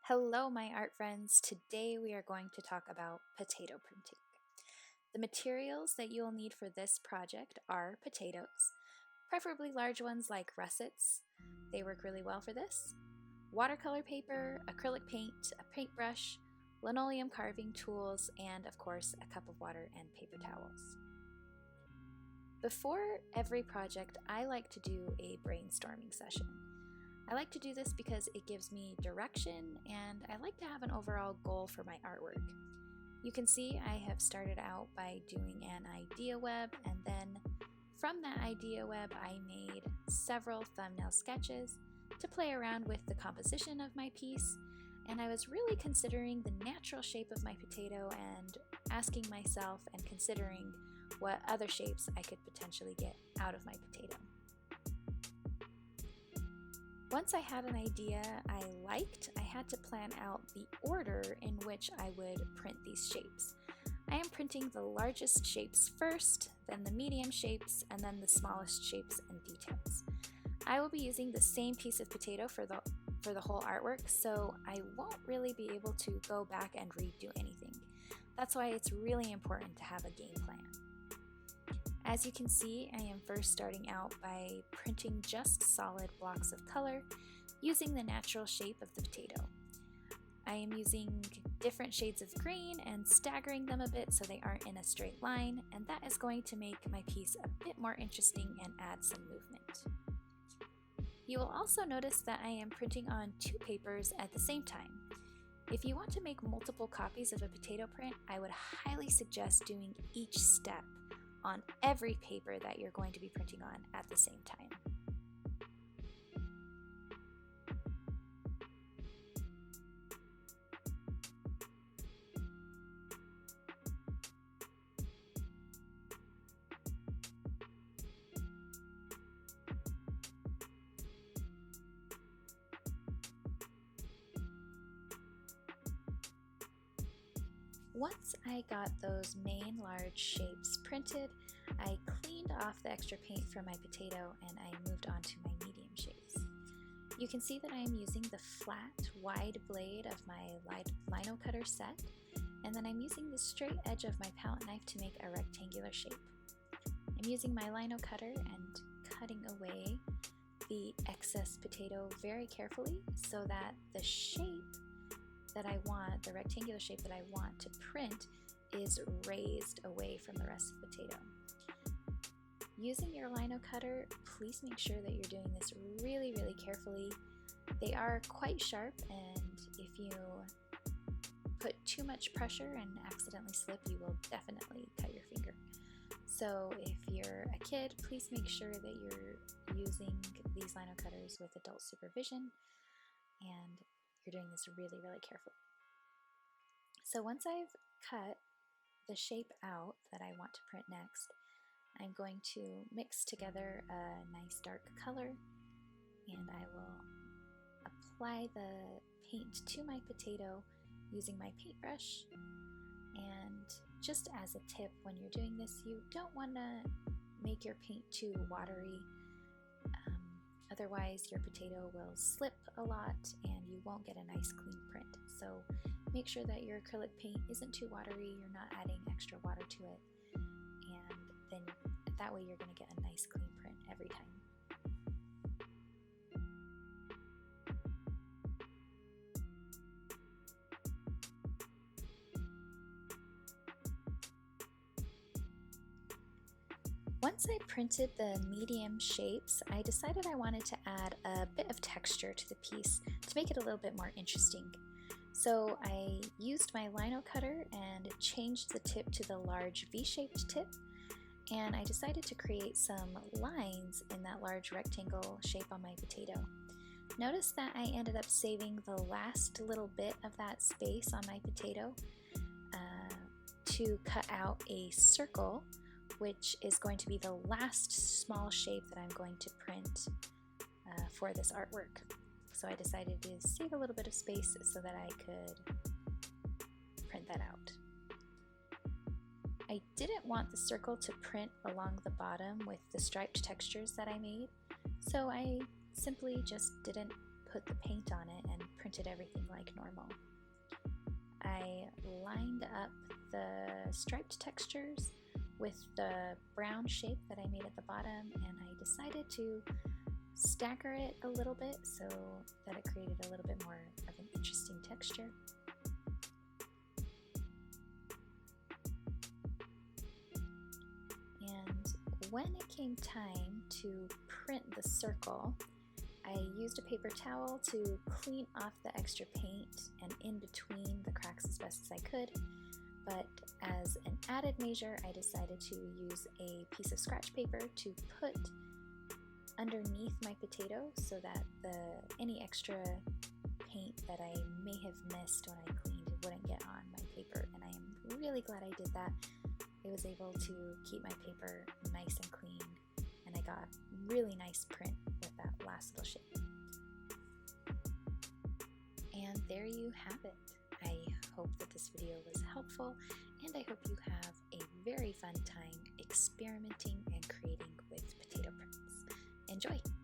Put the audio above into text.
Hello, my art friends. Today we are going to talk about potato printing. The materials that you'll need for this project are potatoes, preferably large ones like russets. They work really well for this. Watercolor paper, acrylic paint, a paintbrush, linoleum carving tools, and of course, a cup of water and paper towels. Before every project, I like to do a brainstorming session. I like to do this because it gives me direction and I like to have an overall goal for my artwork. You can see I have started out by doing an idea web, and then from that idea web I made several thumbnail sketches to play around with the composition of my piece, and I was really considering the natural shape of my potato and asking myself and considering what other shapes I could potentially get out of my potato. Once I had an idea I liked, I had to plan out the order in which I would print these shapes. I am printing the largest shapes first, then the medium shapes, and then the smallest shapes and details. I will be using the same piece of potato for the whole artwork, so I won't really be able to go back and redo anything. That's why it's really important to have a game plan. As you can see, I am first starting out by printing just solid blocks of color using the natural shape of the potato. I am using different shades of green and staggering them a bit so they aren't in a straight line, and that is going to make my piece a bit more interesting and add some movement. You will also notice that I am printing on two papers at the same time. If you want to make multiple copies of a potato print, I would highly suggest doing each step on every paper that you're going to be printing on at the same time. Once I got those main large shapes printed, I cleaned off the extra paint from my potato and I moved on to my medium shapes. You can see that I am using the flat, wide blade of my lino cutter set, and then I'm using the straight edge of my palette knife to make a rectangular shape. I'm using my lino cutter and cutting away the excess potato very carefully so that the shape that I want, the rectangular shape that I want to print, is raised away from the rest of the potato. Using your lino cutter, please make sure that you're doing this really carefully. They are quite sharp, and if you put too much pressure and accidentally slip, you will definitely cut your finger. So if you're a kid, please make sure that you're using these lino cutters with adult supervision, and you're doing this really carefully. So once I've cut the shape out that I want to print next, I'm going to mix together a nice dark color, and I will apply the paint to my potato using my paintbrush. And just as a tip, when you're doing this, you don't want to make your paint too watery. Otherwise your potato will slip a lot and you won't get a nice clean print. So make sure that your acrylic paint isn't too watery, you're not adding extra water to it, and then that way you're going to get a nice clean print every time. Once I printed the medium shapes, I decided I wanted to add a bit of texture to the piece to make it a little bit more interesting. So I used my lino cutter and changed the tip to the large V-shaped tip, and I decided to create some lines in that large rectangle shape on my potato. Notice that I ended up saving the last little bit of that space on my potato to cut out a circle, which is going to be the last small shape that I'm going to print for this artwork. So I decided to save a little bit of space so that I could print that out. I didn't want the circle to print along the bottom with the striped textures that I made, so I simply just didn't put the paint on it and printed everything like normal. I lined up the striped textures with the brown shape that I made at the bottom, and I decided to stagger it a little bit so that it created a little bit more of an interesting texture. And when it came time to print the circle, I used a paper towel to clean off the extra paint and in between the cracks as best as I could, but as an added measure I decided to use a piece of scratch paper to put underneath my potato so that any extra paint that I may have missed when I cleaned wouldn't get on my paper, and I am really glad I did that. I was able to keep my paper nice and clean, and I got really nice print with that last little shape. And there you have it. I hope that this video was helpful, and I hope you have a very fun time experimenting and creating with potato prints. Enjoy!